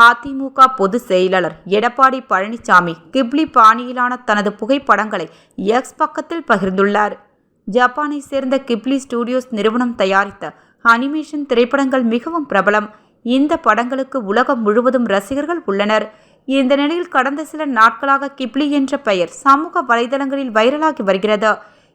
அதிமுக பொதுச் செயலாளர் எடப்பாடி பழனிசாமி கிப்லி பாணியிலான தனது புகைப்படங்களை எக்ஸ் பக்கத்தில் பகிர்ந்துள்ளார். ஜப்பானை சேர்ந்த கிப்லி ஸ்டுடியோஸ் நிறுவனம் தயாரித்த அனிமேஷன் திரைப்படங்கள் மிகவும் பிரபலம். இந்த படங்களுக்கு உலகம் முழுவதும் ரசிகர்கள் உள்ளனர். இந்த நிலையில் கடந்த சில நாட்களாக கிப்லி என்ற பெயர் சமூக வலைதளங்களில் வைரலாகி வருகிறது.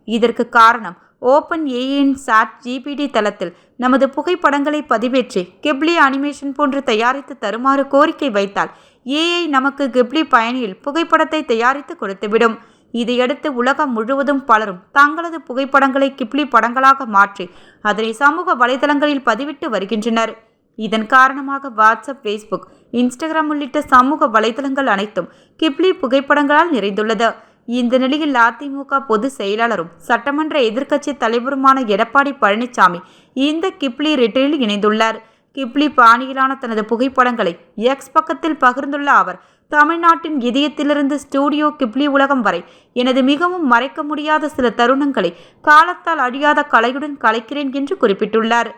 இதற்கு காரணம் ஓபன் ஏஐயின் ChatGPT தளத்தில் நமது புகைப்படங்களை பதிவேற்றி கிப்லி அனிமேஷன் போன்று தயாரித்து தருமாறு கோரிக்கை வைத்தால் ஏஐ நமக்கு கிப்லி பயணியில் புகைப்படத்தை தயாரித்து கொடுத்துவிடும். இதையடுத்து உலகம் முழுவதும் பலரும் தங்களது புகைப்படங்களை கிப்லி படங்களாக மாற்றி அதனை சமூக வலைதளங்களில் பதிவிட்டு வருகின்றனர். இதன் காரணமாக வாட்ஸ்அப், ஃபேஸ்புக், இன்ஸ்டாகிராம் உள்ளிட்ட சமூக வலைதளங்கள் அனைத்தும் கிப்லி புகைப்படங்களால் நிறைந்துள்ளது. இந்த நிலையில் அதிமுக பொதுச் செயலாளரும் சட்டமன்ற எதிர்க்கட்சி தலைவருமான எடப்பாடி பழனிசாமி இந்த கிப்லி ரிட்ரீட்டில் இணைந்துள்ளார். கிப்லி பாணியிலான தனது புகைப்படங்களை எக்ஸ் பக்கத்தில் பகிர்ந்துள்ள அவர், தமிழ்நாட்டின் இதயத்திலிருந்து ஸ்டுடியோ கிப்லி உலகம் வரை எனது மிகவும் மறைக்க முடியாத சில தருணங்களை காலத்தால் அழியாத கலையுடன் கலைக்கிறேன் என்று குறிப்பிட்டுள்ளார்.